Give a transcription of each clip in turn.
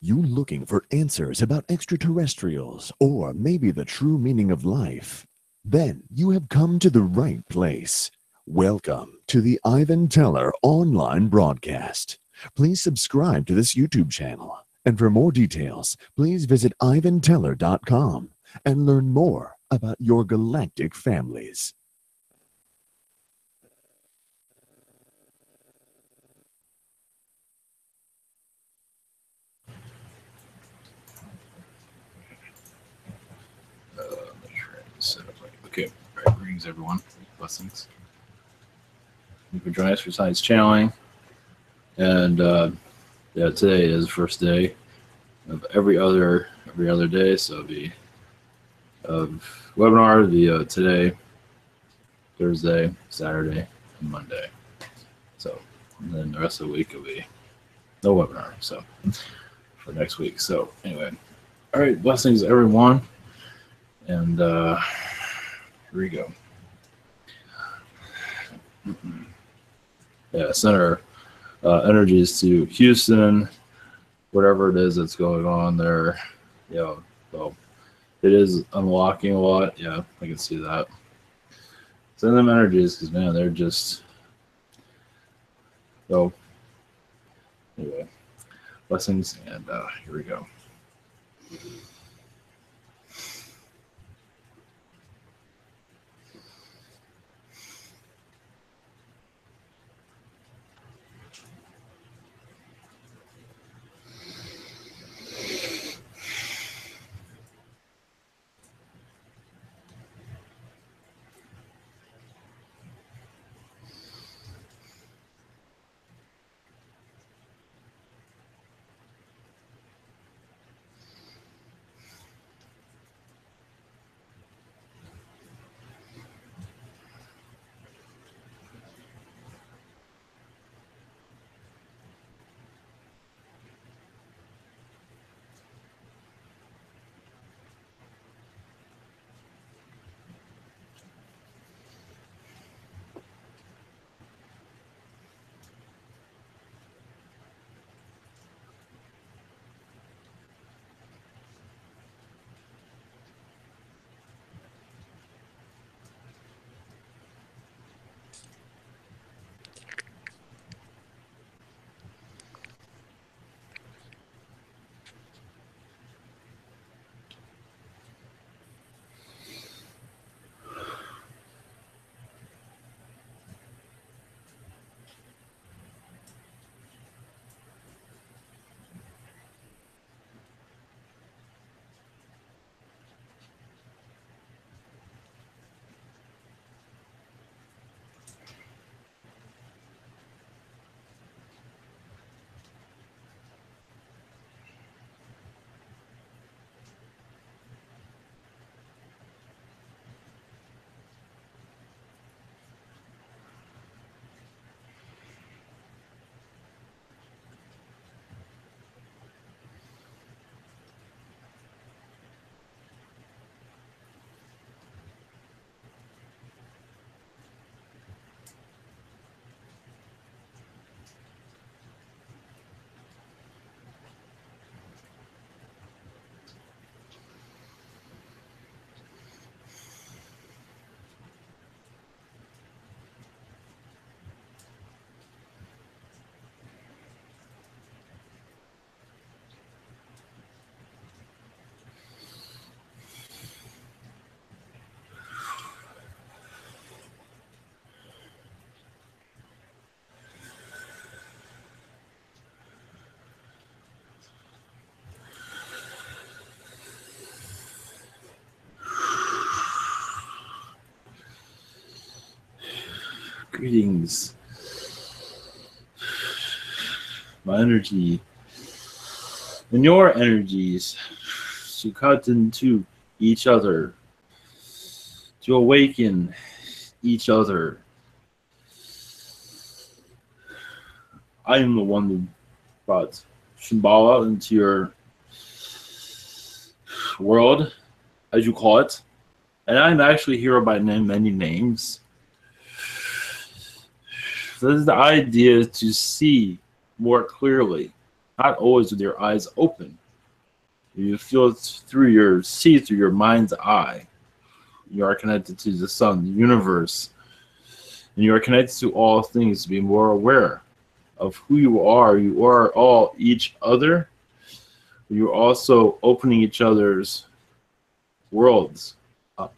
You looking for answers about extraterrestrials or maybe the true meaning of life? Then you have come to the right place. Welcome to the Ivan Teller online broadcast. Please subscribe to this YouTube channel. And for more details, please visit ivanteller.com and learn more about your galactic families. Okay, all right, greetings everyone. Blessings. Thank you for joining us for science channeling. And yeah, today is the first day of every other day, so it'll be webinar the today, Thursday, Saturday, and Monday. So and then the rest of the week will be no webinar. So for next week. So anyway, all right, blessings everyone, and here we go. Yeah, center energies to Houston, whatever it is that's going on there. Yeah, so it is unlocking a lot. Yeah, I can see that. Send them energies because, man, they're just so. Anyway, blessings, and here we go. Greetings. My energy and your energies to cut into each other, to awaken each other. I am the one who brought Shambalah into your world, as you call it, and I'm actually here by many names. This is the idea to see more clearly not always with your eyes open. You feel it through your, see through your mind's eye. You are connected to the sun, the universe, and you are connected to all things to be more aware of who you are. You are all each other. You're also opening each other's worlds up.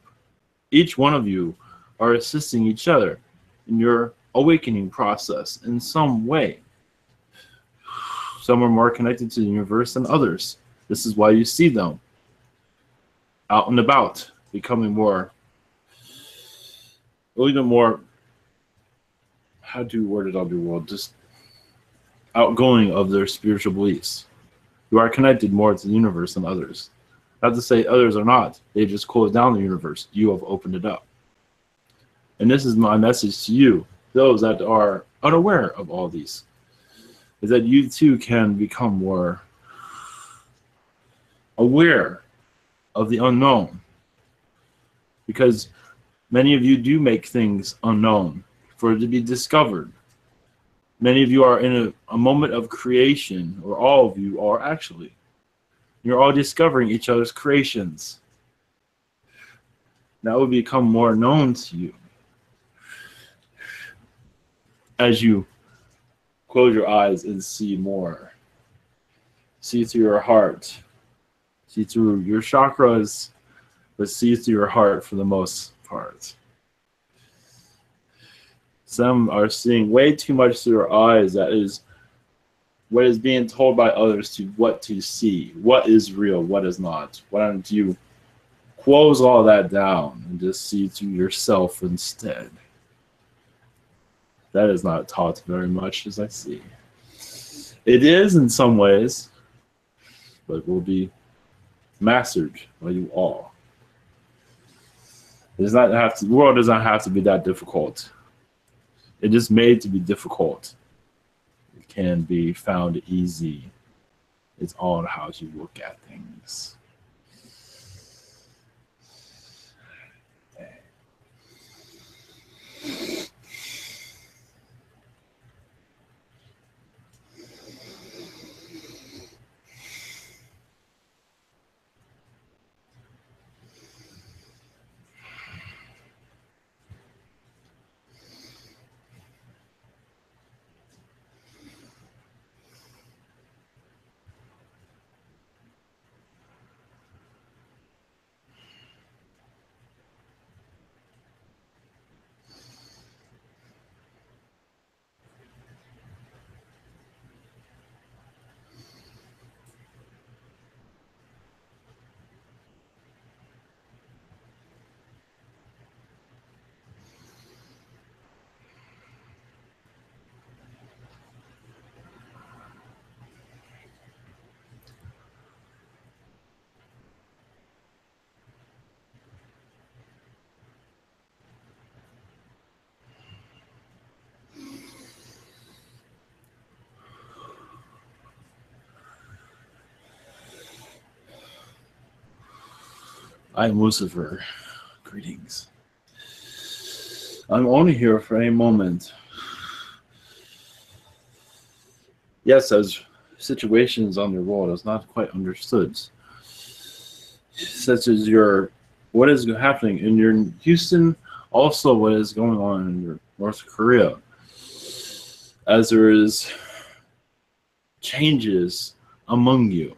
Each one of you are assisting each other in your awakening process in some way. Some are more connected to the universe than others. This is why you see them out and about, becoming more, a little bit more, how do you word it on your world, just outgoing of their spiritual beliefs. You are connected more to the universe than others. Not to say others are not. They just closed down the universe. You have opened it up. And this is my message to you, those that are unaware of all these, is that you too can become more aware of the unknown. Because many of you do make things unknown for it to be discovered. Many of you are in a moment of creation, or all of you are actually. You're all discovering each other's creations. That will become more known to you as you close your eyes and see more. See through your heart. See through your chakras, but see through your heart for the most part. Some are seeing way too much through their eyes. That is what is being told by others to what to see. What is real, what is not. Why don't you close all that down and just see through yourself instead? That is not taught very much, as I see. It is in some ways, but will be mastered by you all. It does not have to, the world does not have to be that difficult. It is made to be difficult. It can be found easy. It's all how you look at things. I am Lucifer. Greetings. I'm only here for a moment. Yes, as situations on your world is not quite understood, such as your what is happening in your Houston, also what is going on in your North Korea, as there is changes among you.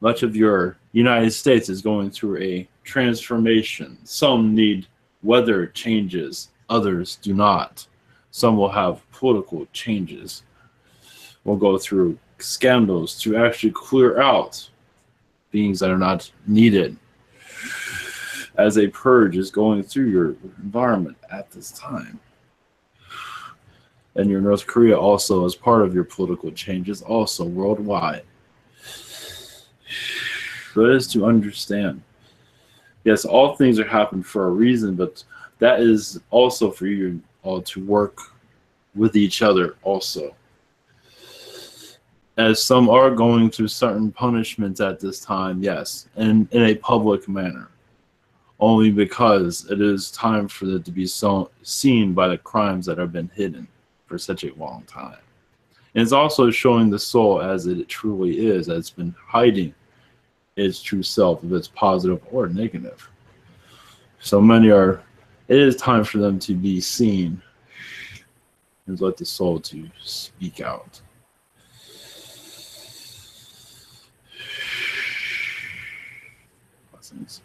Much of your United States is going through a transformation. Some need weather changes, others do not. Some will have political changes. We'll go through scandals to actually clear out beings that are not needed, as a purge is going through your environment at this time. And your North Korea also, as part of your political changes, also worldwide. So it is to understand. Yes, all things are happening for a reason, but that is also for you all to work with each other also. As some are going through certain punishments at this time, yes, and in a public manner, only because it is time for it to be so seen by the crimes that have been hidden for such a long time. And it's also showing the soul as it truly is, as it's been hiding its true self, if it's positive or negative. So many are, it is time for them to be seen and let the soul to speak out. Blessings.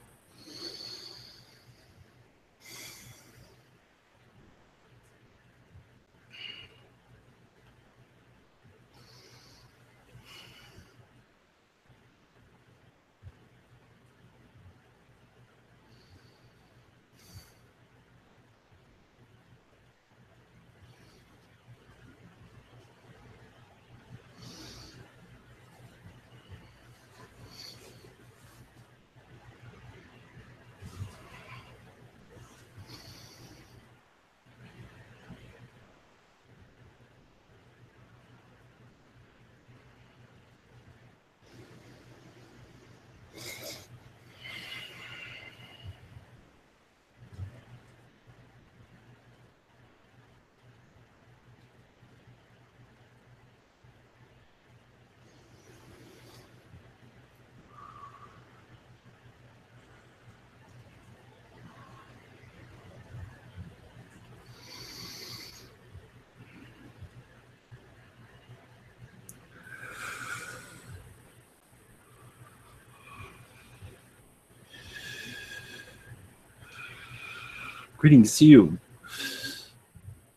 Greetings to you.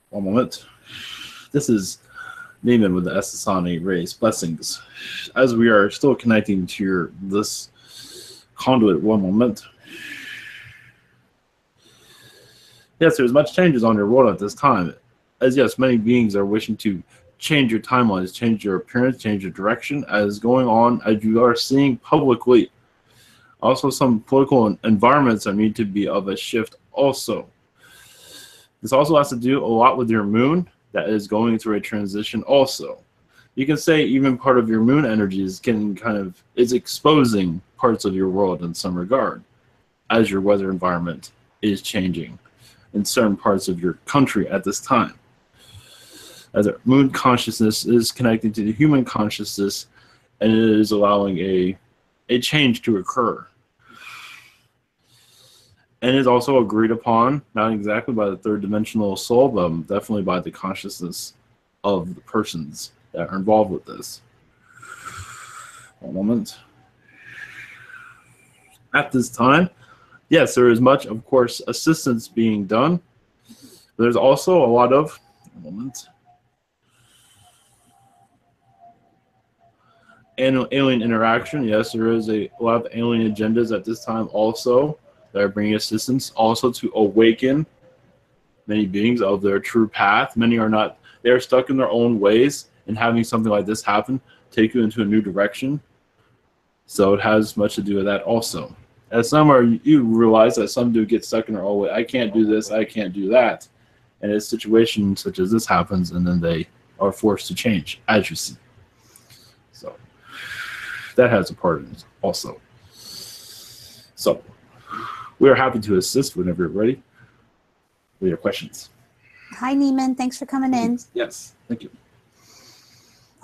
One moment. This is Neiman with the Essissani race. Blessings. As we are still connecting to this conduit, one moment. Yes, there's much changes on your world at this time. As yes, many beings are wishing to change your timelines, change your appearance, change your direction, as going on, as you are seeing publicly. Also, some political environments that need to be of a shift also. This also has to do a lot with your moon that is going through a transition also. You can say even part of your moon energies is exposing parts of your world in some regard as your weather environment is changing in certain parts of your country at this time. As the moon consciousness is connecting to the human consciousness, and it is allowing a change to occur. And is also agreed upon, not exactly by the third dimensional soul, but definitely by the consciousness of the persons that are involved with this. One moment. At this time, yes, there is much, of course, assistance being done. There's also a lot of, alien interaction. Yes, there is a lot of alien agendas at this time also that are bringing assistance, also to awaken many beings of their true path. Many are not, they are stuck in their own ways, and having something like this happen take you into a new direction. So it has much to do with that also. As some are, you realize that some do get stuck in their own way. I can't do this, I can't do that. And a situation such as this happens, and then they are forced to change, as you see. So that has a part in it also. So we are happy to assist whenever you're ready with your questions. Hi, Neiman. Thanks for coming in. Yes, thank you.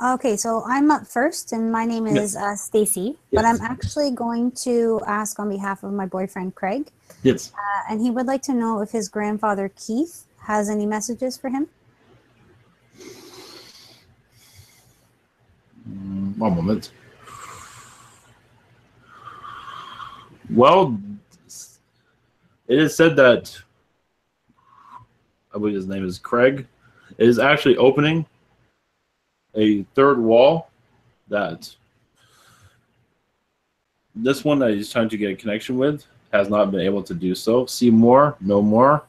Okay, so I'm up first, and my name is Stacy, but I'm actually going to ask on behalf of my boyfriend, Craig. Yes. And he would like to know if his grandfather, Keith, has any messages for him. One moment. Well, it is said that, I believe his name is Craig, is actually opening a third wall that this one that he's trying to get a connection with has not been able to do so. See more, know more,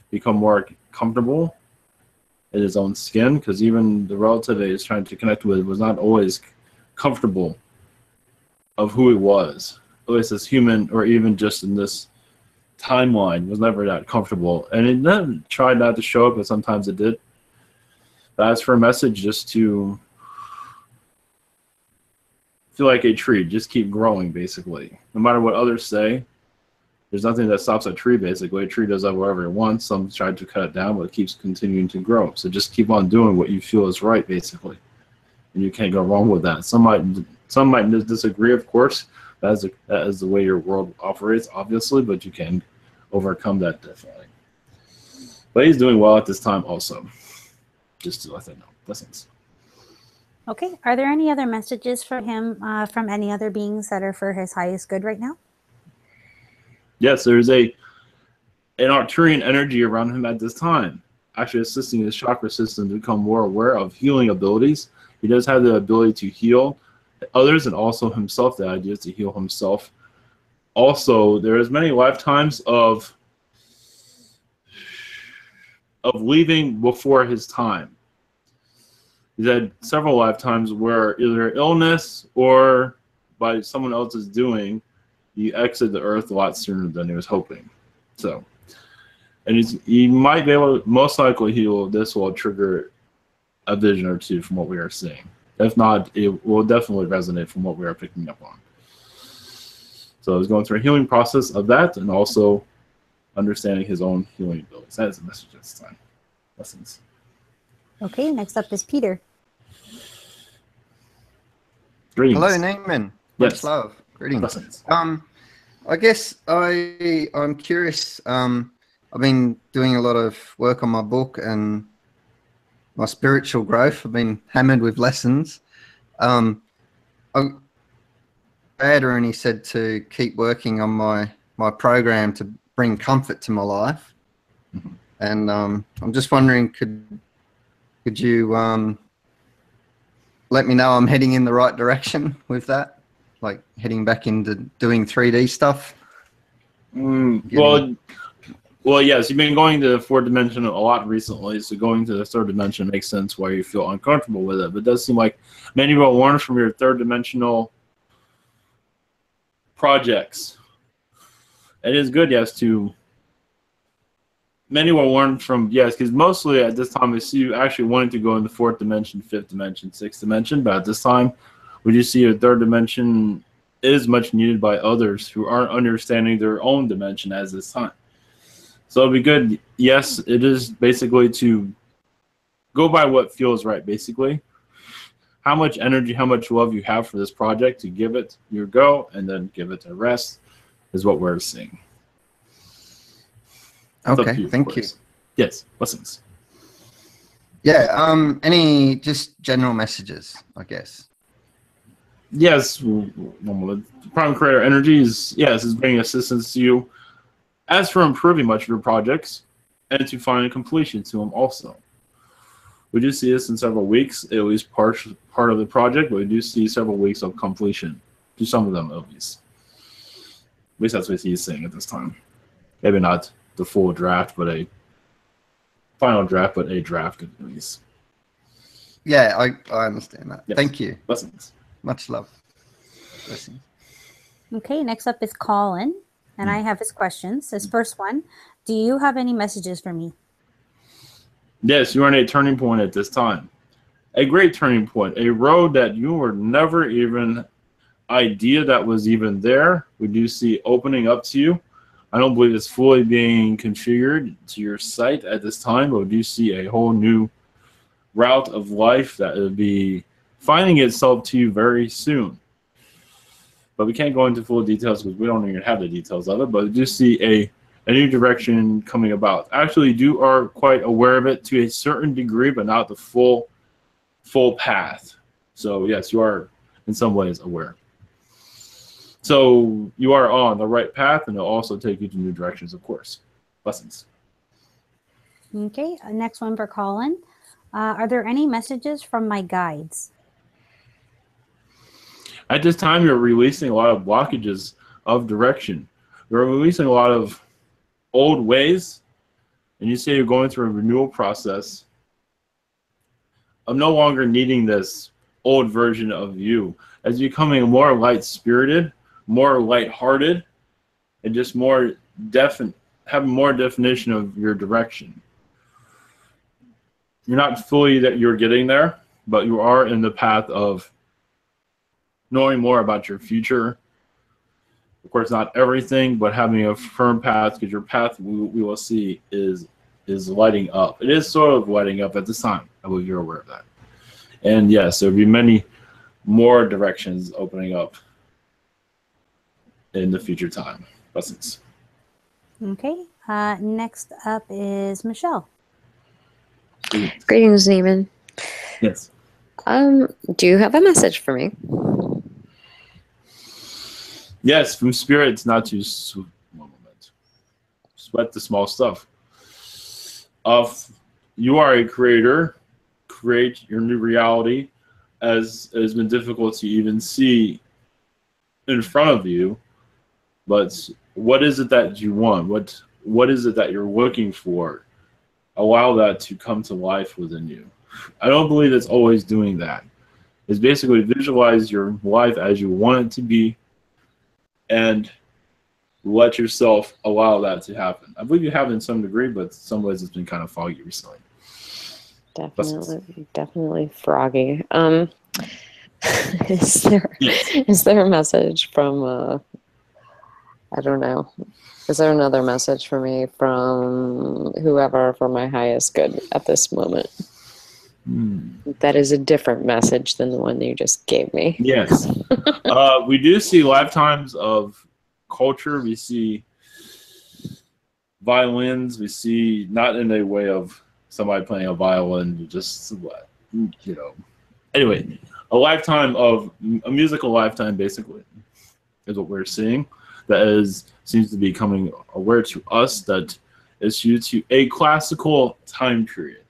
become more comfortable in his own skin, because even the relative that he's trying to connect with was not always comfortable of who he was. At least as human, or even just in this timeline, was never that comfortable. And it then tried not to show it, but sometimes it did. But as for a message, just to feel like a tree, just keep growing, basically. No matter what others say, There's nothing that stops a tree, basically. A tree does that wherever it wants. Some try to cut it down, but it keeps continuing to grow. So just keep on doing what you feel is right, basically. And you can't go wrong with that. Some might disagree, of course. That is the way your world operates, obviously, but you can overcome that definitely. But he's doing well at this time also. Just to let them know. Blessings. Okay. Are there any other messages for him from any other beings that are for his highest good right now? Yes, there's an Arcturian energy around him at this time, actually assisting his chakra system to become more aware of healing abilities. He does have the ability to heal others and also himself. The idea is to heal himself. Also, there is many lifetimes of leaving before his time. He's had several lifetimes where either illness or by someone else's doing, you exit the earth a lot sooner than he was hoping. So, and he might be able to, most likely this will trigger a vision or two from what we are seeing. If not, it will definitely resonate from what we are picking up on. So he's going through a healing process of that and also understanding his own healing abilities. That is the message this time. Lessons. Okay, next up is Peter. Greetings. Hello, Neiman. Yes. Much love. Greetings. Blessings. I guess I'm curious. I've been doing a lot of work on my book and my spiritual growth. I've been hammered with lessons. Brad already said to keep working on my program to bring comfort to my life. Mm-hmm. And I'm just wondering, could you let me know I'm heading in the right direction with that? Like heading back into doing 3D stuff? Well, yes, you've been going to the fourth dimension a lot recently, so going to the third dimension makes sense why you feel uncomfortable with it. But it does seem like many people learn from your third dimensional projects. It is good, yes, many will learn from, yes, because mostly at this time we see you actually wanting to go in the fourth dimension, fifth dimension, sixth dimension, but at this time we do see your third dimension is much needed by others who aren't understanding their own dimension as this time. So it'd be good, yes, it is basically to go by what feels right, basically. How much energy, how much love you have for this project to give it your go and then give it a rest is what we're seeing. Okay, thank you. Yes, blessings. Yeah, any just general messages, I guess. Yes, the Prime Creator Energy is bringing assistance to you as for improving much of your projects and to finding completion to them also. We do see this in several weeks, at least part of the project, but we do see several weeks of completion to some of them at least. At least that's what he's saying at this time. Maybe not the full draft, but a final draft, but a draft at least. Yeah, I understand that. Yes. Thank you. Blessings. Much love. Blessings. Okay, next up is Colin, and I have his questions. His first one, do you have any messages for me? Yes, you are in a turning point at this time. A great turning point. A road that you were never even idea that was even there. We do see opening up to you. I don't believe it's fully being configured to your sight at this time, but we do see a whole new route of life that will be finding itself to you very soon. But we can't go into full details because we don't even have the details of it, but we do see a new direction coming about. Actually, you are quite aware of it to a certain degree, but not the full path. So yes, you are in some ways aware. So you are on the right path, and it'll also take you to new directions, of course. Blessings. Okay, next one for Colin. Are there any messages from my guides? At this time, you're releasing a lot of blockages of direction. You're releasing a lot of old ways, and you say you're going through a renewal process of no longer needing this old version of you, as you're becoming more light-spirited, more light-hearted, and just more having more definition of your direction. You're not fully that you're getting there, but you are in the path of knowing more about your future Of course, not everything, but having a firm path, because your path we will see is lighting up. It is sort of lighting up at this time. I believe you're aware of that. And yes, there'll be many more directions opening up in the future time. Blessings. Okay. Next up is Michelle. Greetings, Neiman. Yes. Do you have a message for me? Yes, from spirits, not to sweat the small stuff. You are a creator. Create your new reality, as it has been difficult to even see in front of you. But what is it that you want? What is it that you're looking for? Allow that to come to life within you. I don't believe it's always doing that. It's basically visualize your life as you want it to be and let yourself allow that to happen. I believe you have in some degree, but in some ways it's been kind of foggy recently. Definitely froggy. Is there a message from I don't know. Is there another message for me from whoever for my highest good at this moment? That is a different message than the one that you just gave me. Yes. We do see lifetimes of culture. We see violins. We see, not in a way of somebody playing a violin, just, Anyway, a lifetime of, a musical lifetime, basically, is what we're seeing. That seems to be coming aware to us that is due to a classical time period.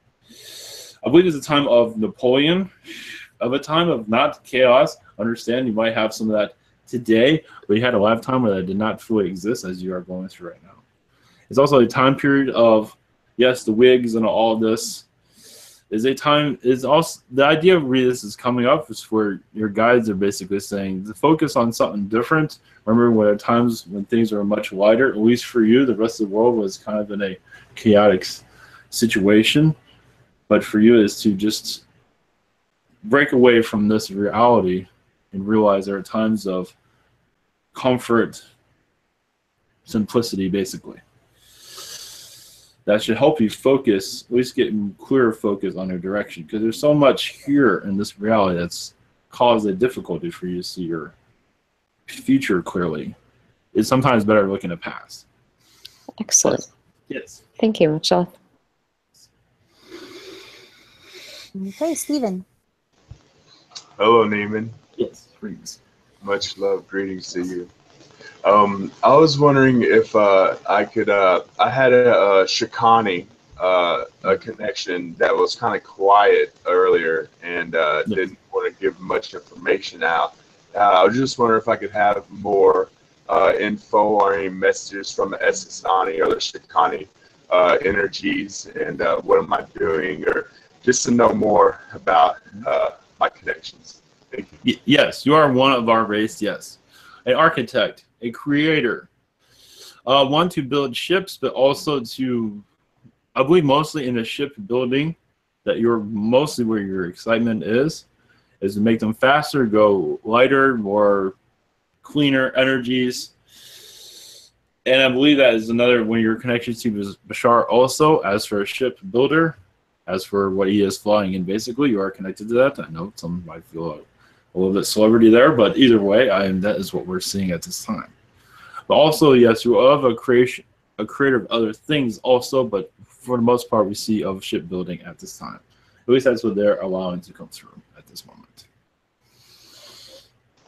I believe it's a time of Napoleon, of a time of not chaos. Understand you might have some of that today, but you had a lifetime where that did not fully exist as you are going through right now. It's also a time period of, yes, the wigs and all this is a time, is also, the idea of this is coming up is where your guides are basically saying to focus on something different. Remember when at times when things are much lighter, at least for you, the rest of the world was kind of in a chaotic situation. But for you is to just break away from this reality and realize there are times of comfort, simplicity, basically. That should help you focus, at least get clearer focus on your direction, because there's so much here in this reality that's caused a difficulty for you to see your future clearly. It's sometimes better looking at past. Excellent. Yes. Thank you, Michelle. Okay, Stephen. Hello, Neiman. Yes, greetings. Much love. Greetings to you. I was wondering if I could. I had a Shikani, a connection that was kind of quiet earlier and didn't want to give much information out. I was just wondering if I could have more info or any messages from the Essissani or the Shikani energies and what am I doing, or just to know more about my connections. Thank you. Yes, you are one of our race, yes. An architect, a creator. One to build ships, but also to, I believe mostly in the ship building, that you're mostly where your excitement is to make them faster, go lighter, more cleaner energies. And I believe that is another one of your connections to Bashar also, as for a ship builder, as for what he is flying in, basically, you are connected to that. I know some might feel a little bit celebrity there, but either way, that is what we're seeing at this time. But also, yes, you have a creator of other things also, but for the most part, we see of shipbuilding at this time. At least that's what they're allowing to come through at this moment.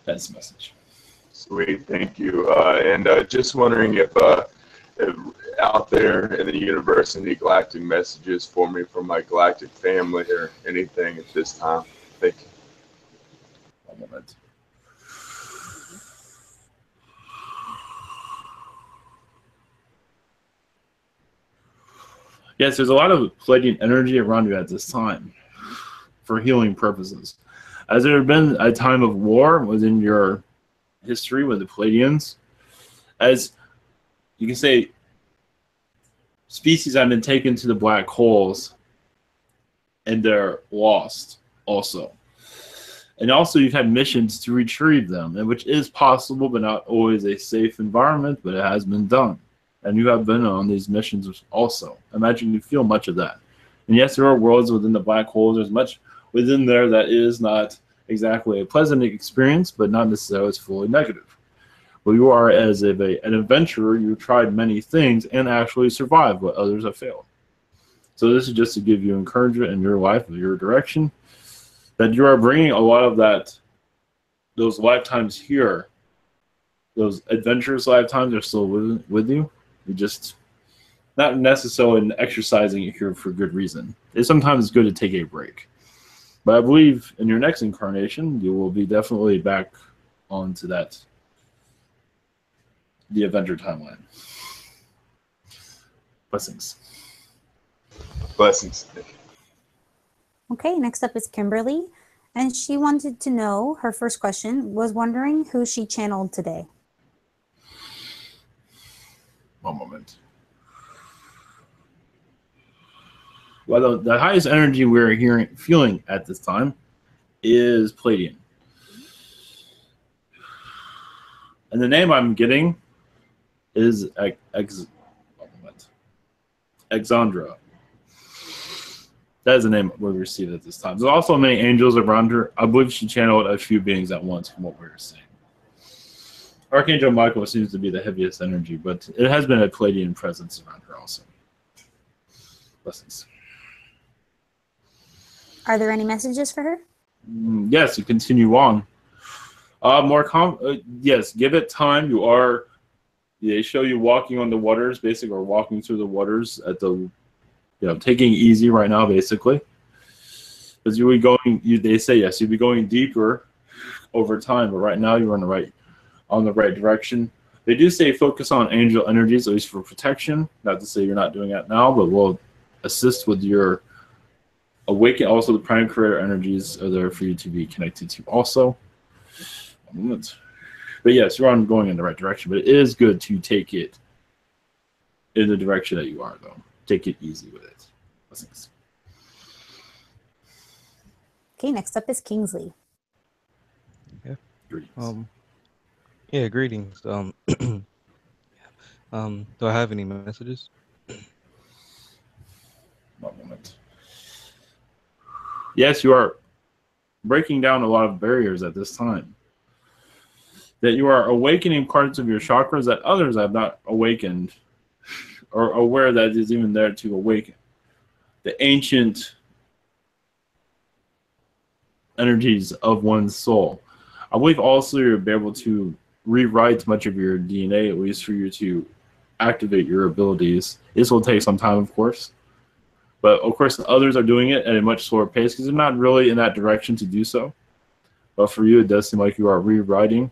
That's the message. Sweet, thank you. And just wondering if out there in the universe, any galactic messages for me from my galactic family or anything at this time. Thank you. One moment. Yes, there's a lot of Pleiadian energy around you at this time for healing purposes. Has there been a time of war within your history with the Pleiadians? As you can say, species have been taken to the black holes and they're lost also. And also you've had missions to retrieve them, and which is possible, but not always a safe environment, but it has been done. And you have been on these missions also. Imagine you feel much of that. And yes, there are worlds within the black holes. There's much within there that is not exactly a pleasant experience, but not necessarily as fully negative. Well, you are, as an adventurer, you've tried many things and actually survived what others have failed. So this is just to give you encouragement in your life, in your direction, that you are bringing a lot of that, those lifetimes here, those adventurous lifetimes are still with you. You just not necessarily exercising it here for good reason. It's sometimes good to take a break. But I believe in your next incarnation, you will be definitely back onto that, the adventure timeline. Blessings. Blessings. Okay, next up is Kimberly. And she wanted to know, her first question was wondering who she channeled today. One moment. Well, the highest energy we're feeling at this time is Palladian. And the name I'm getting is Exandra. That is the name we received at this time. There's also many angels around her. I believe she channeled a few beings at once from what we were seeing. Archangel Michael seems to be the heaviest energy, but it has been a Palladian presence around her also. Blessings. Are there any messages for her? Yes, you continue on. Yes, give it time. They show you walking on the waters, basically, or walking through the waters at the, taking it easy right now, basically. Because you'll be going, they say yes, you'll be going deeper over time, but right now you're on the right direction. They do say focus on angel energies, at least for protection. Not to say you're not doing that now, but will assist with your awaken. Also, the prime creator energies are there for you to be connected to also. But yes, you're going in the right direction, but it is good to take it in the direction that you are, though. Take it easy with it. Blessings. Okay, next up is Kingsley. Yeah. Greetings. Yeah, greetings. Do I have any messages? One moment. Yes, you are breaking down a lot of barriers at this time. That you are awakening parts of your chakras that others have not awakened or aware that is even there to awaken. The ancient energies of one's soul. I believe also you'll be able to rewrite much of your DNA, at least for you to activate your abilities. This will take some time, of course. But, of course, others are doing it at a much slower pace because they're not really in that direction to do so. But for you, it does seem like you are rewriting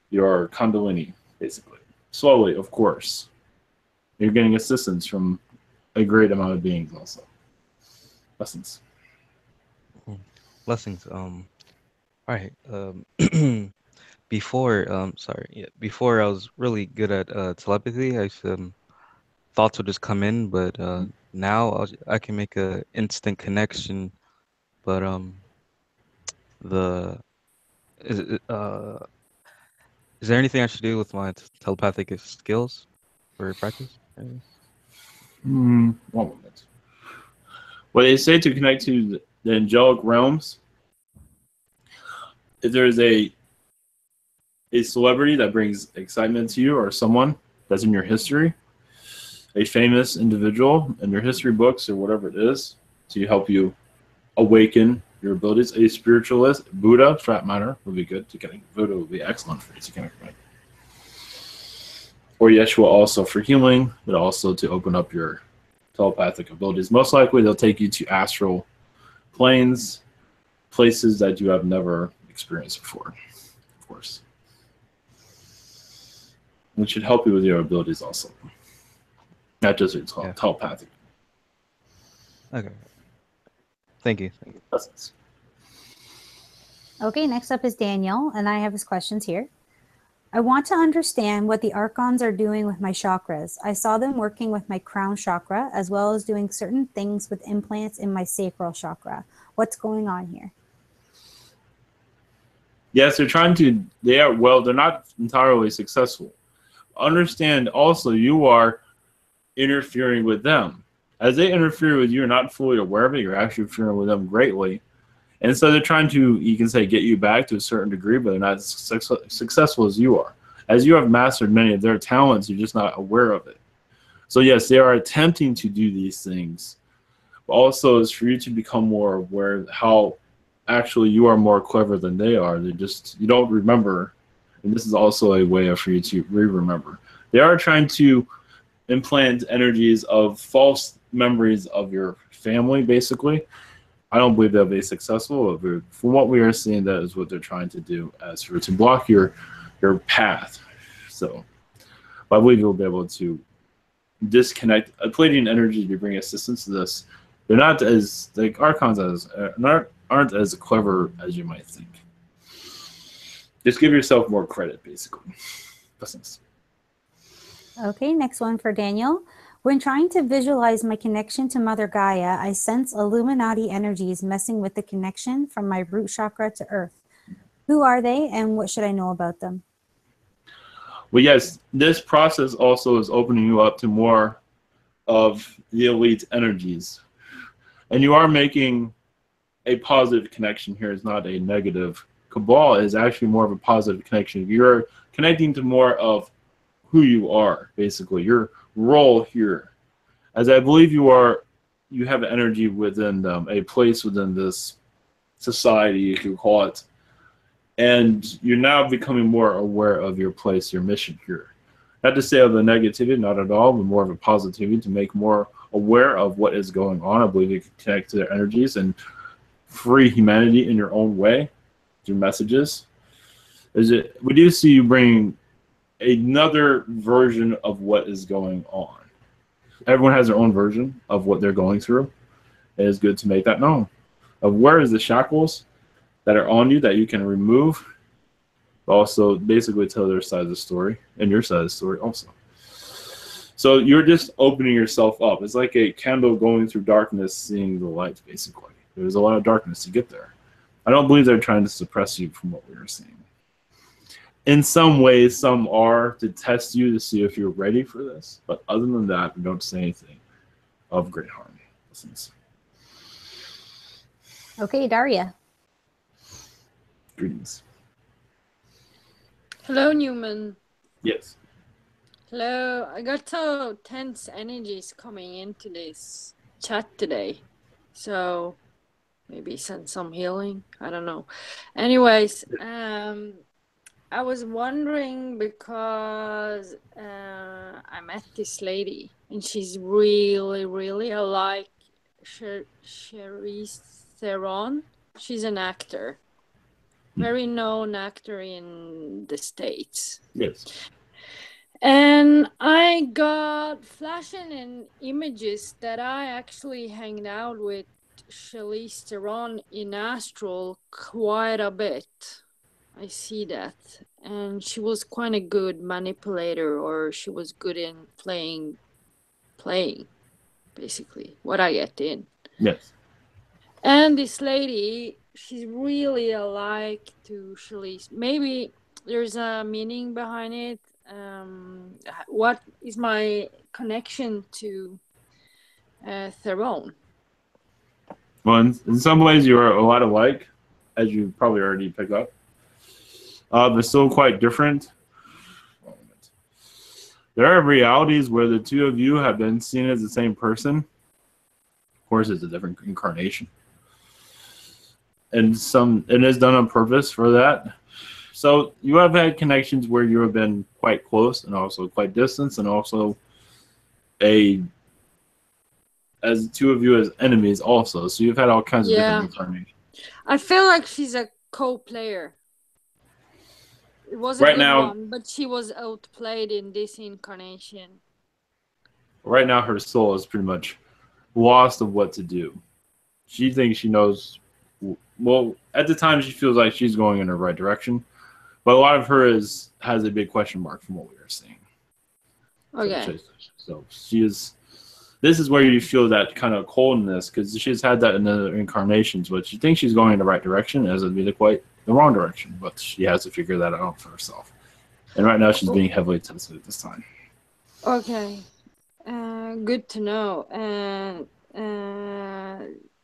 your Kundalini, basically. Slowly, of course. You're getting assistance from a great amount of beings also. Blessings. Blessings. All right. Before I was really good at telepathy. Thoughts would just come in, but now I can make a instant connection. But is there anything I should do with my telepathic skills for practice? One moment. Well, they say to connect to the angelic realms, if there is a celebrity that brings excitement to you or someone that's in your history, a famous individual in your history books or whatever it is, to help you awaken your abilities. A spiritualist, Buddha, for that matter, would be good to connect. Buddha would be excellent for you to connect with. Or Yeshua also for healing, but also to open up your telepathic abilities. Most likely they'll take you to astral planes, places that you have never experienced before, of course. Which should help you with your abilities also. Not just it's called telepathic. Okay. Thank you. Blessings. Okay, next up is Daniel, and I have his questions here. I want to understand what the archons are doing with my chakras. I saw them working with my crown chakra, as well as doing certain things with implants in my sacral chakra. What's going on here? Yes, they're trying to. They are well. They're not entirely successful. Understand also, you are interfering with them. As they interfere with you, you're not fully aware of it. You're actually interfering with them greatly. And so they're trying to, you can say, get you back to a certain degree, but they're not as successful as you are. As you have mastered many of their talents, you're just not aware of it. So yes, they are attempting to do these things. But also, it's for you to become more aware of how actually you are more clever than they are. They just, you don't remember. And this is also a way for you to re-remember. They are trying to implant energies of false memories of your family, basically. I don't believe they'll be successful. From what we are seeing, that is what they're trying to do, as for to block your path. So I believe you'll be able to disconnect a Pleiadian energy to bring assistance to this. They're not as, like, archons aren't as clever as you might think. Just give yourself more credit, basically. Blessings. Okay, next one for Daniel. When trying to visualize my connection to Mother Gaia, I sense Illuminati energies messing with the connection from my root chakra to Earth. Who are they, and what should I know about them? Well, yes, this process also is opening you up to more of the elite energies. And you are making a positive connection here. It's not a negative. Cabal is actually more of a positive connection. You're connecting to more of who you are, basically, your role here. As I believe you have energy within them, a place within this society, you could call it. And you're now becoming more aware of your place, your mission here. Not to say of the negativity, not at all, but more of a positivity to make more aware of what is going on. I believe you can connect to their energies and free humanity in your own way through messages. We do see you bringing another version of what is going on. Everyone has their own version of what they're going through. It is good to make that known. Of where is the shackles that are on you that you can remove, but also basically tell their side of the story and your side of the story also. So you're just opening yourself up. It's like a candle going through darkness, seeing the light, basically. There's a lot of darkness to get there. I don't believe they're trying to suppress you from what we are seeing. In some ways, some are to test you to see if you're ready for this. But other than that, we don't say anything of great harm. Okay, Daria. Greetings. Hello, Newman. Yes. Hello. I got so tense energies coming into this chat today. So maybe send some healing. I don't know. Anyways, I was wondering because I met this lady and she's really, really alike Charlize Theron. She's an actor. Very known actor in the States. Yes. And I got flashing in images that I actually hanged out with Charlize Theron in Astral quite a bit. I see that. And she was quite a good manipulator, or she was good in playing, basically, what I get in. Yes. And this lady, she's really alike to Charlize. Maybe there's a meaning behind it. What is my connection to Theron? Well, in some ways, you are a lot alike, as you probably already picked up. But still quite different. There are realities where the two of you have been seen as the same person. Of course, it's a different incarnation. And it is done on purpose for that. So you have had connections where you have been quite close and also quite distant, and also as the two of you as enemies also. So you've had all kinds of different incarnations. I feel like she's a co-player. It was a good one, but she was outplayed in this incarnation. Right now, her soul is pretty much lost of what to do. She thinks she knows. Well, at the time, she feels like she's going in the right direction, but a lot of her has a big question mark from what we are seeing. Okay. So she is. This is where you feel that kind of coldness because she's had that in other incarnations, but she thinks she's going in the right direction, as would be the the wrong direction, but she has to figure that out for herself. And right now she's being heavily tested at this time. Okay. Good to know. And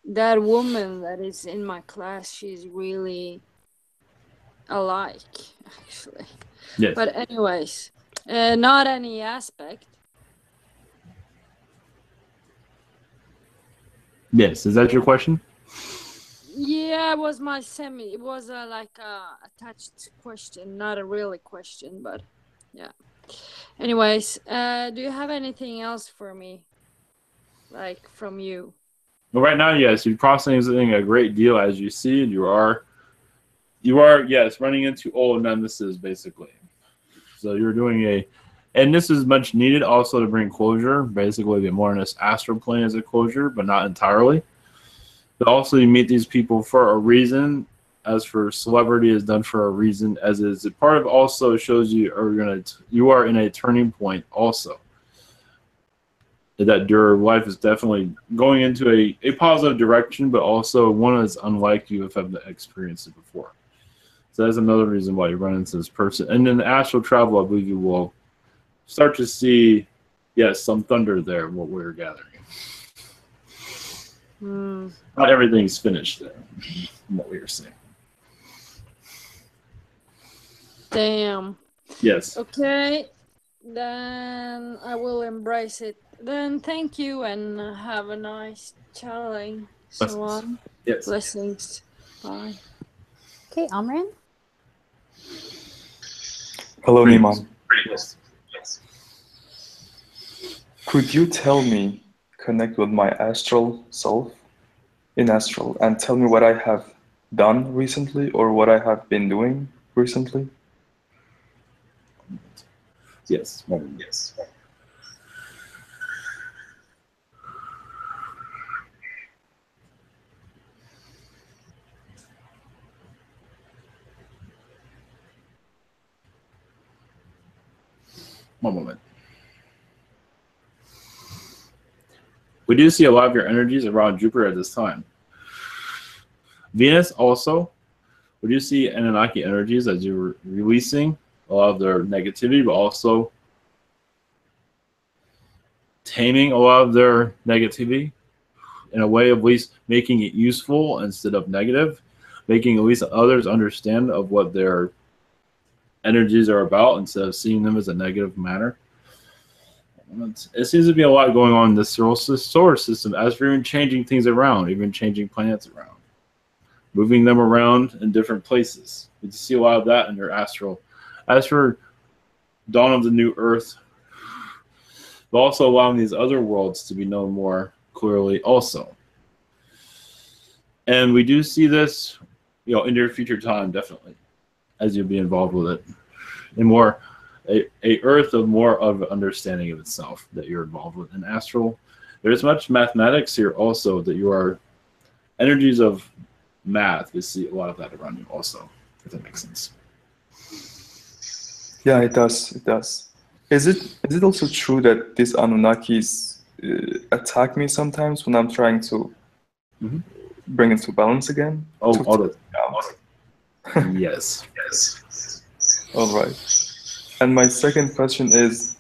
that woman that is in my class, she's really alike, actually. Yes. But anyways, not any aspect. Yes. Is that your question? Yeah, it was my it was like a attached question, not a really question, but yeah. Anyways, do you have anything else for me, like from you? Well, right now, yes, you're processing a great deal. As you see, you are yes running into old nemesis basically. So you're doing and this is much needed also to bring closure, basically the more in this astral plane as a closure, but not entirely. But also you meet these people for a reason. As for celebrity is done for a reason, as is a part of also shows you you are in a turning point also. That your life is definitely going into a positive direction, but also one that's unlike you have experienced it before. So that's another reason why you run into this person. And in the astral travel, I believe you will start to see, yes, some thunder there, what we're gathering. Not everything's finished there, from what we were saying. Damn. Yes. Okay, then I will embrace it. Then thank you and have a nice channeling. So on. Yes. Blessings. Bye. Okay, Amrin. Hello, Neiman. Yes. Could you tell me, connect with my astral self in astral and tell me what I have done recently or what I have been doing recently? Yes. Yes. One moment. We do see a lot of your energies around Jupiter at this time. Venus also, we do see Anunnaki energies as you're releasing a lot of their negativity, but also taming a lot of their negativity in a way of at least making it useful instead of negative, making at least others understand of what their energies are about instead of seeing them as a negative manner. It seems to be a lot going on in this solar system as we're even changing things around, even changing planets around, moving them around in different places. You see a lot of that in your astral. As for Dawn of the New Earth, but also allowing these other worlds to be known more clearly also. And we do see this, in your future time, definitely, as you'll be involved with it. And more a earth of more of understanding of itself that you're involved with in astral. There's much mathematics here also that you are energies of math. We see a lot of that around you also, if that makes sense. Yeah, it does. It does. Is it also true that these Anunnakis attack me sometimes when I'm trying to bring it to balance again? Yes. All right. And my second question is,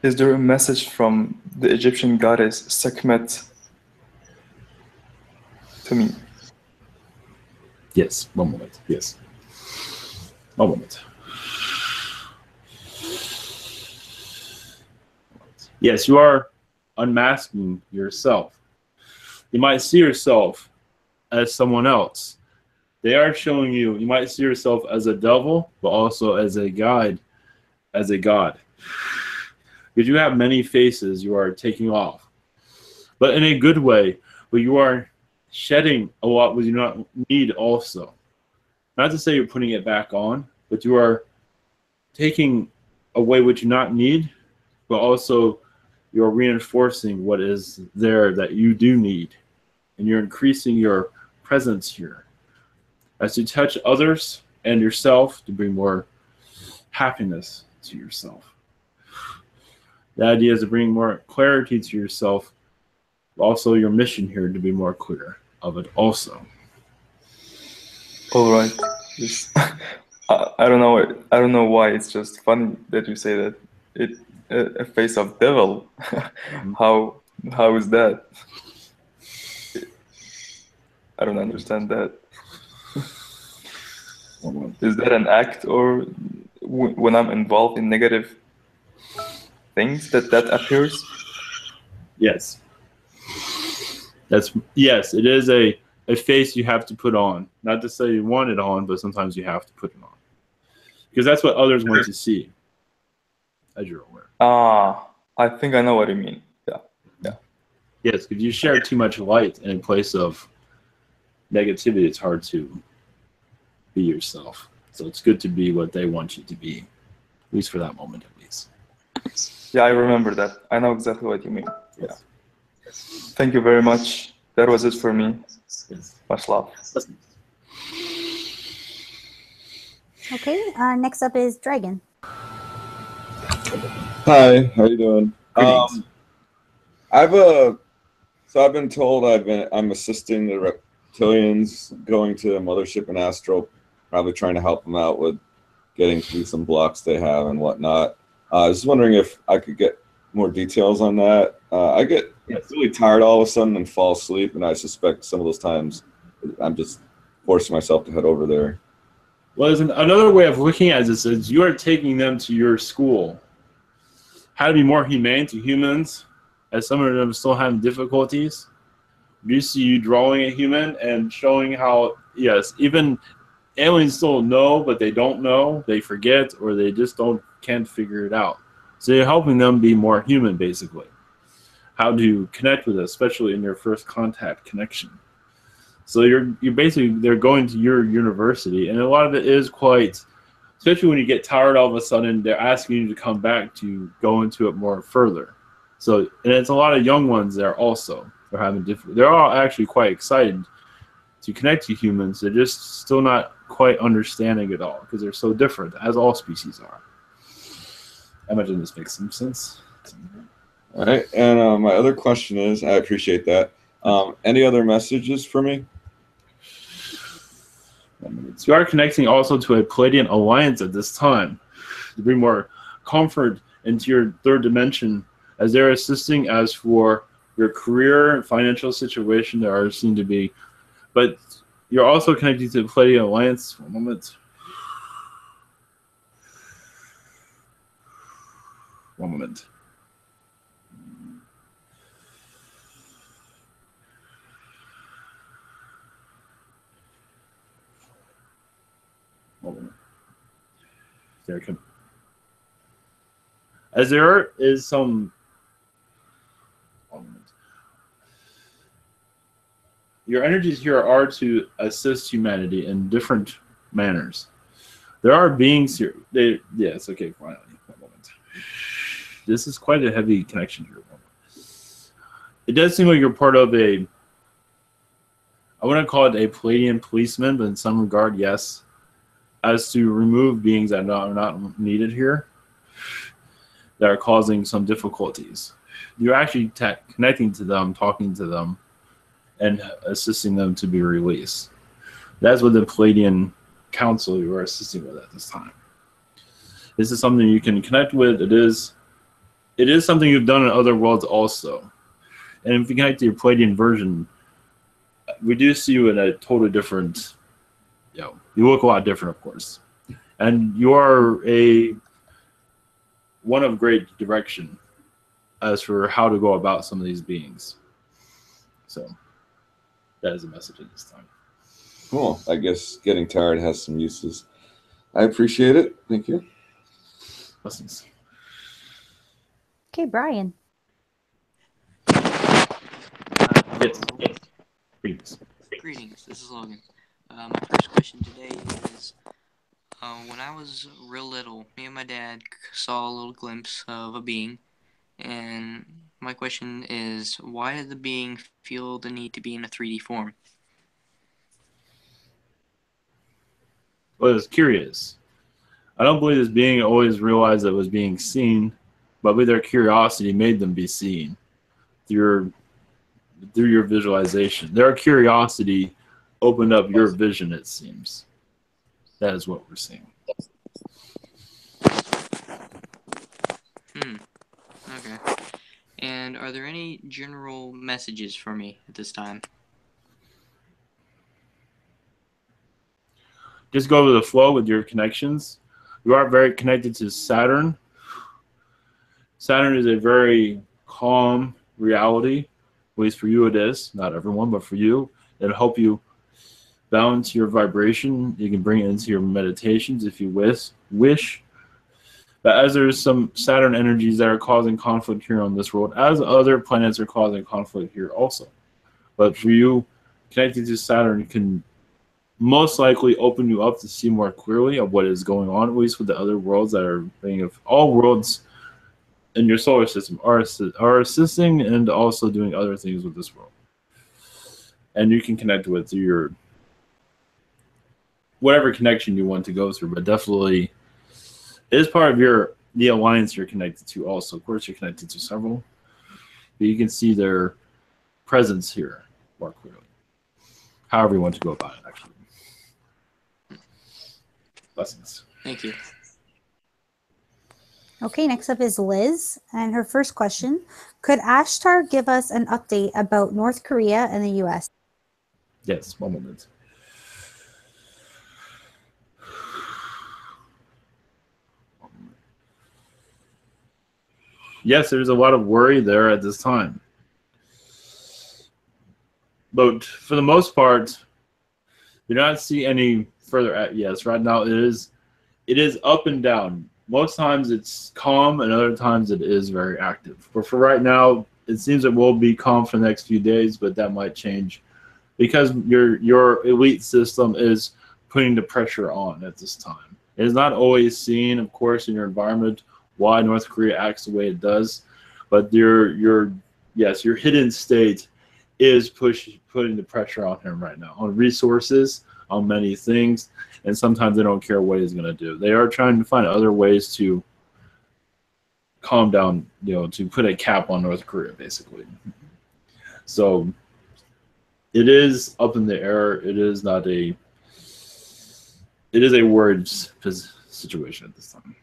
is there a message from the Egyptian goddess Sekhmet to me? Yes, one moment. Yes. One moment. Yes, you are unmasking yourself. You might see yourself as someone else. They are showing you might see yourself as a devil, but also as a guide, as a god. Because you have many faces you are taking off. But in a good way, but you are shedding a lot what you do not need also. Not to say you're putting it back on, but you are taking away what you do not need, but also you're reinforcing what is there that you do need. And you're increasing your presence here. As you touch others and yourself to bring more happiness to yourself. The idea is to bring more clarity to yourself Also, your mission here to be more clear of it also. All right. Yes. I don't know. I don't know why. It's just funny that you say that. It a face of devil. How is that? I don't understand that. Is that an act, or when I'm involved in negative things that appears? Yes. Yes, it is a face you have to put on. Not to say you want it on, but sometimes you have to put it on. Because that's what others want to see, as you're aware. I think I know what you mean. Yeah. Yes, if you share too much light in a place of negativity, it's hard to be yourself. So it's good to be what they want you to be, at least for that moment, at least. Yeah, I remember that. I know exactly what you mean. Yeah. Yes. Thank you very much. That was it for me. Yes. Much love. Okay, next up is Dragon. Hi, how you doing? Greetings. I've been told I'm assisting the reptilians going to the mothership in Astral, probably trying to help them out with getting through some blocks they have and whatnot. I was just wondering if I could get more details on that. I get really tired all of a sudden and fall asleep, and I suspect some of those times I'm just forcing myself to head over there. Well, there's another way of looking at this is you are taking them to your school. How to be more humane to humans, as some of them still having difficulties. You see you drawing a human and showing how, yes, even aliens still know, but they don't know, they forget, or they just can't figure it out. So you're helping them be more human, basically. How to connect with us, especially in your first contact connection. So you're basically, they're going to your university, and a lot of it is quite, especially when you get tired all of a sudden, they're asking you to come back to go into it more further. So, and it's a lot of young ones there also. They're all actually quite excited to connect to humans. They're just still not quite understanding it all because they're so different, as all species are. I imagine this makes some sense. All right, and my other question is, I appreciate that. Any other messages for me? So you are connecting also to a Palladian alliance at this time to bring more comfort into your third dimension, as they're assisting as for your career and financial situation. There are seen to be, but you're also connecting to the Palladian alliance. For a moment. One moment. There can, as there is some. Your energies here are to assist humanity in different manners. There are beings here. Yes, okay, finally. One moment. This is quite a heavy connection here. It does seem like you're part of I wouldn't call it a Palladian policeman, but in some regard, yes. As to remove beings that are not needed here, that are causing some difficulties. You're actually connecting to them, talking to them, and assisting them to be released. That's what the Palladian Council you are assisting with at this time. This is something you can connect with. It is something you've done in other worlds also. And if you connect to your Palladian version, we do see you in a totally different, you look a lot different, of course. And you are one of great direction as for how to go about some of these beings. So that is a message at this time. Cool. I guess getting tired has some uses. I appreciate it. Thank you. Blessings. Okay, Brian. Yes. Greetings. Greetings. This is Logan. My first question today is, when I was real little, me and my dad saw a little glimpse of a being, and my question is, why did the being feel the need to be in a 3D form? Well, I was curious. I don't believe this being always realized that it was being seen, but with their curiosity made them be seen. Your through your visualization. Their curiosity opened up your vision, it seems. That is what we're seeing. Okay. And are there any general messages for me at this time? Just go with the flow with your connections. You are very connected to Saturn. Saturn is a very calm reality. At least for you it is. Not everyone, but for you. It'll help you balance your vibration. You can bring it into your meditations if you wish. But as there's some Saturn energies that are causing conflict here on this world, as other planets are causing conflict here also. But for you, connecting to Saturn can most likely open you up to see more clearly of what is going on, at least with the other worlds that are being of all worlds in your solar system are assisting and also doing other things with this world. And you can connect with your whatever connection you want to go through, but definitely it is part of the alliance you're connected to also. Of course, you're connected to several, but you can see their presence here more clearly. However you want to go about it, actually. Blessings. Thank you. Okay, next up is Liz, and her first question: could Ashtar give us an update about North Korea and the U.S.? Yes, one moment. Yes, there's a lot of worry there at this time. But for the most part, we do not see any further. Yes, right now it is up and down. Most times it's calm, and other times it is very active. But for right now, it seems it will be calm for the next few days, but that might change because your elite system is putting the pressure on at this time. It is not always seen, of course, in your environment why North Korea acts the way it does, but your hidden state is putting the pressure on him right now, on resources, on many things, and sometimes they don't care what he's going to do. They are trying to find other ways to calm down, to put a cap on North Korea, basically. So it is up in the air. It is a worried situation at this time.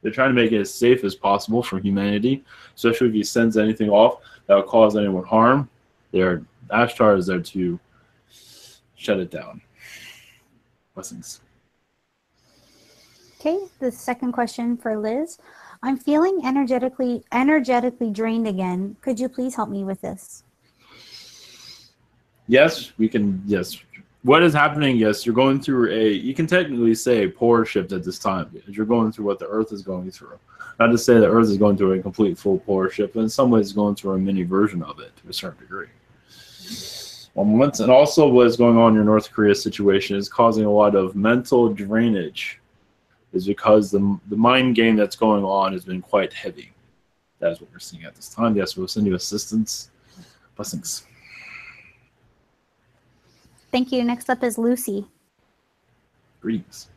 They're trying to make it as safe as possible for humanity, especially if he sends anything off that will cause anyone harm. Ashtar is there to shut it down. Blessings. Okay, the second question for Liz: I'm feeling energetically drained again. Could you please help me with this? Yes, we can. Yes. What is happening? Yes, you're going through you can technically say a polar shift at this time because you're going through what the Earth is going through. Not to say the Earth is going through a complete full polar shift, but in some ways it's going through a mini version of it to a certain degree. And also what's going on in your North Korea situation is causing a lot of mental drainage, is because the mind game that's going on has been quite heavy. That is what we're seeing at this time. Yes, we'll send you assistance. Blessings. Thank you. Next up is Lucy. Greetings.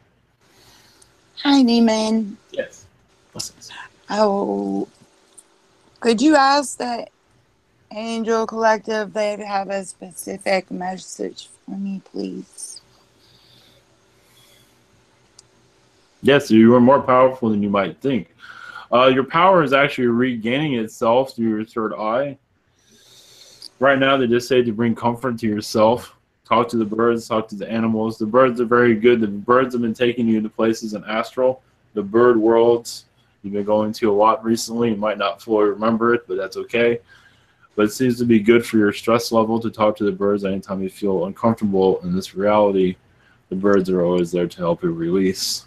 Hi, Neiman. Yes. Blessings. Oh, could you ask the Angel Collective they have a specific message for me, please? Yes, you are more powerful than you might think. Your power is actually regaining itself through your third eye. Right now, they just say to bring comfort to yourself. Talk to the birds, talk to the animals. The birds are very good. The birds have been taking you to places in astral. The bird worlds you've been going to a lot recently. You might not fully remember it, but that's okay. But it seems to be good for your stress level to talk to the birds anytime you feel uncomfortable in this reality. The birds are always there to help you release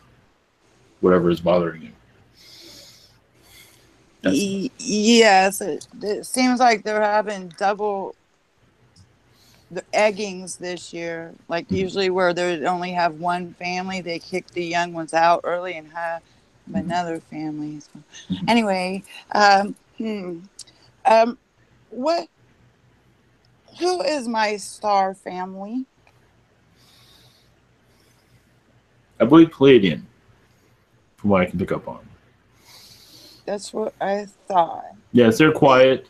whatever is bothering you. Yes, it seems like they're having double the eggings this year. Like usually where they only have one family, they kick the young ones out early and have another family. So, anyway, who is my star family? I believe Pleiadian, from what I can pick up on. That's what I thought. Yes, they're quiet.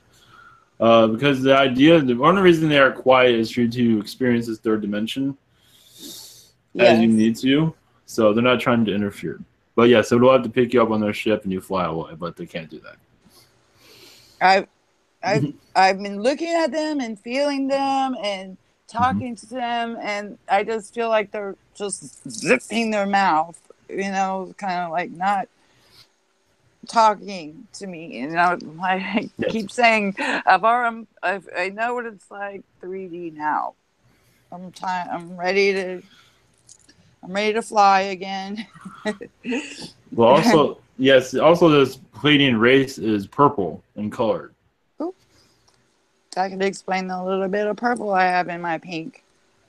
Because the idea, the only reason they are quiet is for you to experience this third dimension as you Yes. need to. So they're not trying to interfere. But yeah, so they'll have to pick you up on their ship and you fly away, but they can't do that. I've been looking at them and feeling them and talking to them, and I just feel like they're just zipping their mouth, you know, kind of like not talking to me. You know, I keep saying, I know what it's like 3D now. I'm ready to fly again. Well, also, yes, also this Pleiadian race is purple in color. I could explain the little bit of purple I have in my pink.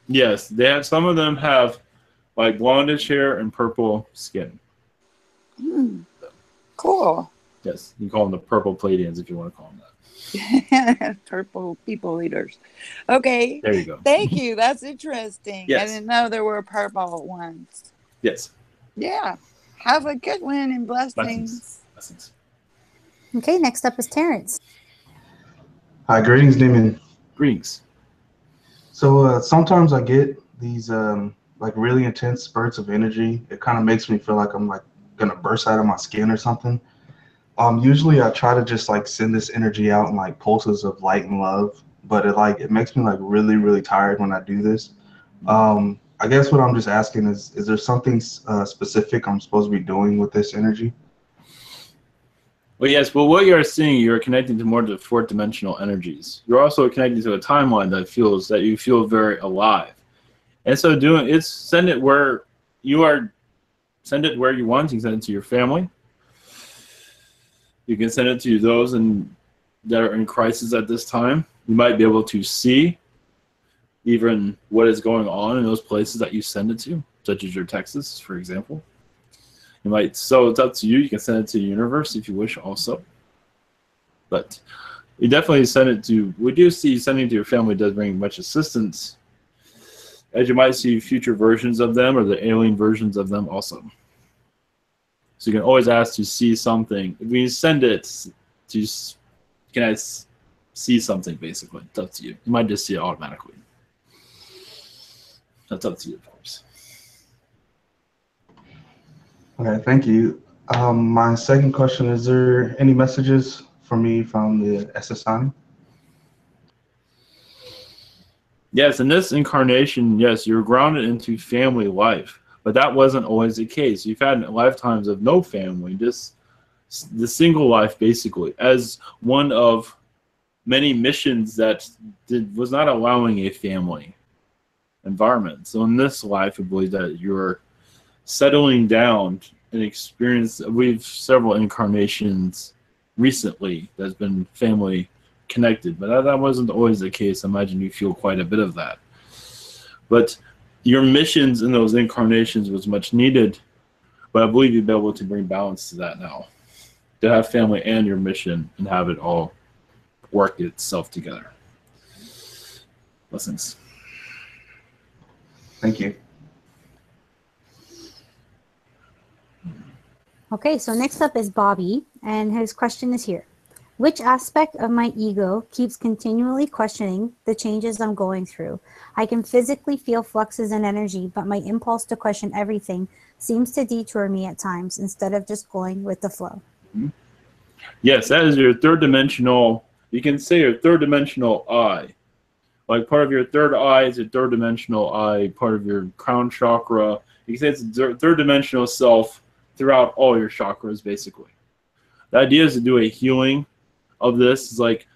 Yes, they have. Some of them have like blondish hair and purple skin. Cool. Yes, you call them the purple Pleiadians if you want to call them that. Purple people eaters. Okay. There you go. Thank you. That's interesting. Yes. I didn't know there were purple ones. Yes. Yeah. Have a good one and blessings. Blessings. Okay, next up is Terrence. Hi, greetings, Neiman. Greetings. So sometimes I get these like really intense spurts of energy. It kind of makes me feel like I'm like gonna burst out of my skin or something. Usually I try to just like send this energy out in like pulses of light and love, but it makes me like really, really tired when I do this. I guess what I'm just asking is there something specific I'm supposed to be doing with this energy? Well, yes. Well, what you're seeing, you're connecting to more of the fourth dimensional energies. You're also connecting to a timeline that you feel very alive. And so send it where you are. Send it where you want. You can send it to your family. You can send it to those that are in crisis at this time. You might be able to see even what is going on in those places that you send it to, such as your Texas, for example. So it's up to you. You can send it to the universe if you wish also. But you definitely send it to, we do see sending it to your family does bring much assistance, as you might see future versions of them or the alien versions of them also. So you can always ask to see something. If you send it to, can I see something basically? It's up to you. You might just see it automatically. That's up to you, of course. Okay, thank you. My second question, is there any messages for me from the Essissani? Yes, in this incarnation, yes, you're grounded into family life, but that wasn't always the case. You've had lifetimes of no family, just the single life, basically, as one of many missions that was not allowing a family environment. So in this life, I believe that you're settling down and experience. We've several incarnations recently that's been family connected, but that wasn't always the case. I imagine you feel quite a bit of that. But your missions in those incarnations was much needed, but I believe you'll be able to bring balance to that now, to have family and your mission and have it all work itself together. Blessings. Thank you. Okay, so next up is Bobby, and his question is here. Which aspect of my ego keeps continually questioning the changes I'm going through? I can physically feel fluxes in energy, but my impulse to question everything seems to detour me at times instead of just going with the flow. Yes, that is your third dimensional, you can say your third dimensional eye. Like part of your third eye is your third dimensional eye, part of your crown chakra. You can say it's a third dimensional self throughout all your chakras, basically. The idea is to do a healing of this. Is like,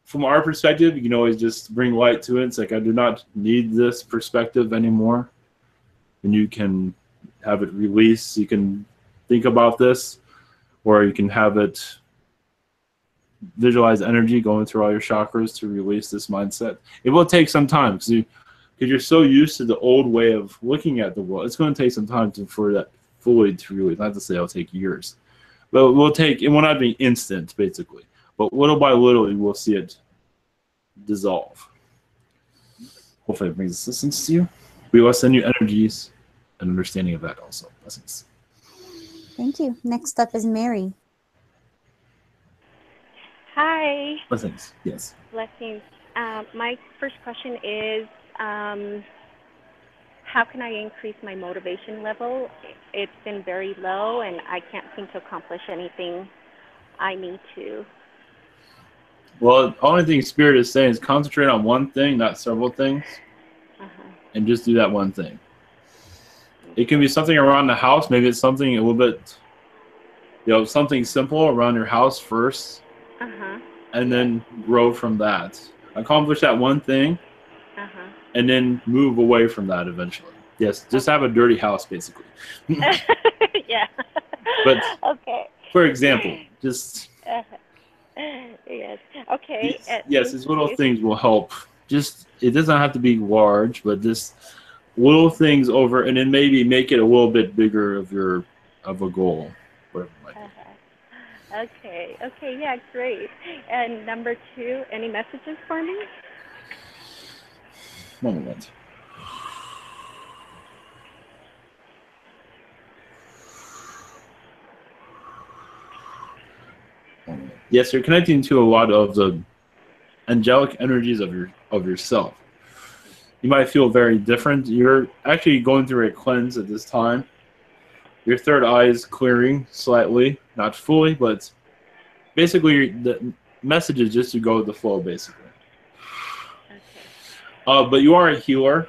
from our perspective, you can always just bring light to it. It's like, I do not need this perspective anymore. And you can have it release. You can think about this, or you can have it visualize energy going through all your chakras to release this mindset. It will take some time because you're so used to the old way of looking at the world. It's going to take some time for that fully to release. Not to say it'll take years, but it will not be instant, basically. But little by little, you will see it dissolve. Hopefully, it brings assistance to you. We will send you energies and understanding of that also. Blessings. Thank you. Next up is Mary. Hi, Blessings. Yes. blessings. My first question is, how can I increase my motivation level? It's been very low, and I can't seem to accomplish anything I need to. Well, the only thing Spirit is saying is concentrate on one thing, not several things, Uh-huh. and just do that one thing. It can be something around the house. Maybe it's something a little bit, something simple around your house first, Uh-huh. and Yes. then grow from that. Accomplish that one thing, Uh-huh. and then move away from that eventually. Yes, just have a dirty house, basically. Yeah. But Okay. for example, just Uh-huh. Yes. Okay. yes, Thank these little you. things will help. Just it doesn't have to be large, but just little things over, and then maybe make it a little bit bigger of a goal, whatever it might be. Okay. Okay. Yeah. Great. And number two, any messages for me? One moment. Yes, you're connecting to a lot of the angelic energies of yourself. You might feel very different. You're actually going through a cleanse at this time. Your third eye is clearing slightly, not fully, but basically the message is just to go with the flow, basically. But you are a healer,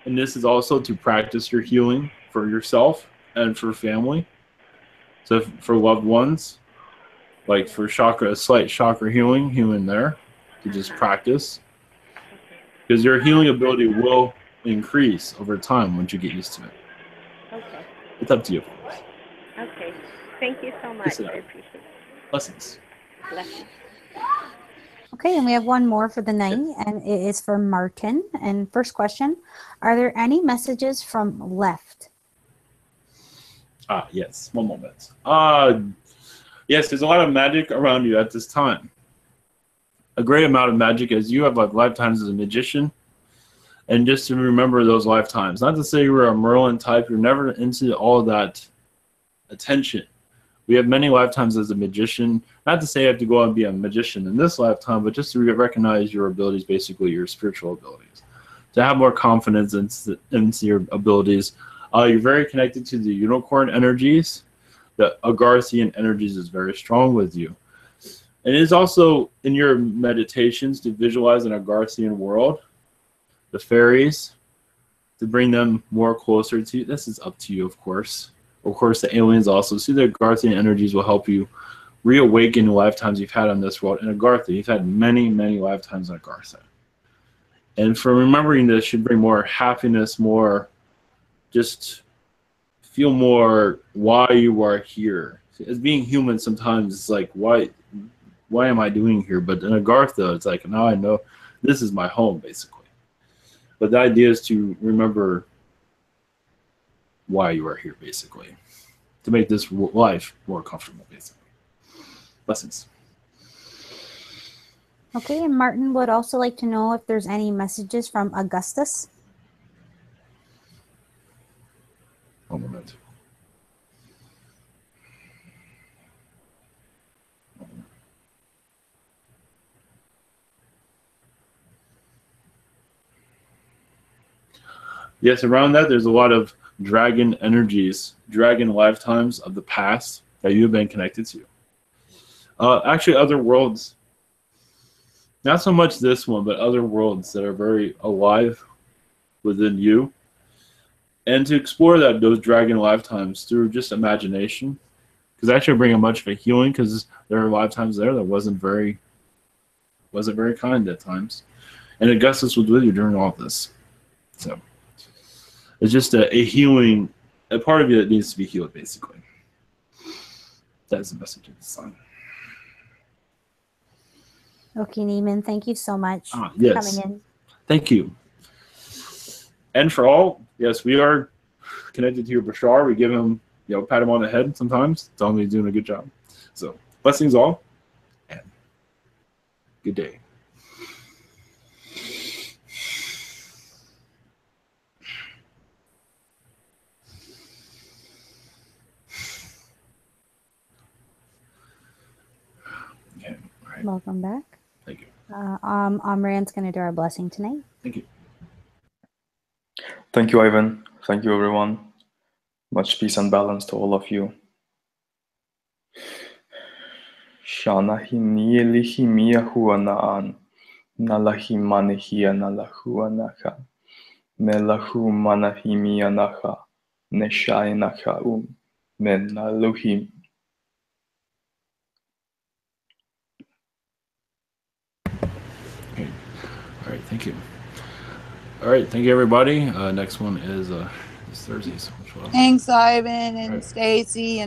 and this is also to practice your healing for yourself and for family. So for loved ones, like for chakra, a slight chakra healing there, to just practice. Because your healing ability will increase over time once you get used to it. Okay. It's up to you, of course. Okay. Thank you so much. Yes, it I is. appreciate it. Blessings. Blessings. Okay, and we have one more for the night, and it is for Martin. And first question, are there any messages from left? Yes. One moment. Yes, there's a lot of magic around you at this time. A great amount of magic, as you have like lifetimes as a magician. And just to remember those lifetimes. Not to say you were a Merlin type, you're never into all of that attention. We have many lifetimes as a magician. Not to say you have to go out and be a magician in this lifetime, but just to recognize your abilities, basically your spiritual abilities. To have more confidence into your abilities. You're very connected to the unicorn energies. The Agarthian energies is very strong with you. And it is also in your meditations to visualize an Agarthian world. The fairies, to bring them more closer to you. This is up to you, of course. Of course, the aliens also. See, the Agarthian energies will help you reawaken the lifetimes you've had on this world. And Agartha, you've had many, many lifetimes on Agartha. And for remembering this should bring more happiness, more just feel more why you are here. As being human, sometimes it's like, why am I doing here? But in Agartha, it's like, now I know this is my home, basically. But the idea is to remember why you are here, basically, to make this life more comfortable, basically. Blessings. Okay, and Martin would also like to know if there's any messages from Augustus. One moment. Yes, around that, there's a lot of dragon energies, dragon lifetimes of the past that you've been connected to. Actually, other worlds. Not so much this one, but other worlds that are very alive within you. And to explore those dragon lifetimes through just imagination. Because actually bring a much of a healing, because there are lifetimes there that wasn't very kind at times. And Augustus was with you during all of this. So it's just a healing, a part of you that needs to be healed, basically. That's the message of the sun. Okay, Neiman, thank you so much for yes. coming in. Thank you. And for all, yes, we are connected to your Bashar. We give him, pat him on the head sometimes, tell him he's doing a good job. So blessings all, and good day. Okay. Welcome back. Thank you. Amran's going to do our blessing tonight. Thank you. Thank you, Ivan. Thank you, everyone. Much peace and balance to all of you. Shanahi nielihi miahuanaan. Nalahi manihia nalahuanaka. Melahu manahimianaha. Neshainaka menaluhim. Okay. All right. Thank you. All right. Thank you, everybody. Next one is this Thursday. So Thanks, Ivan and Stacy.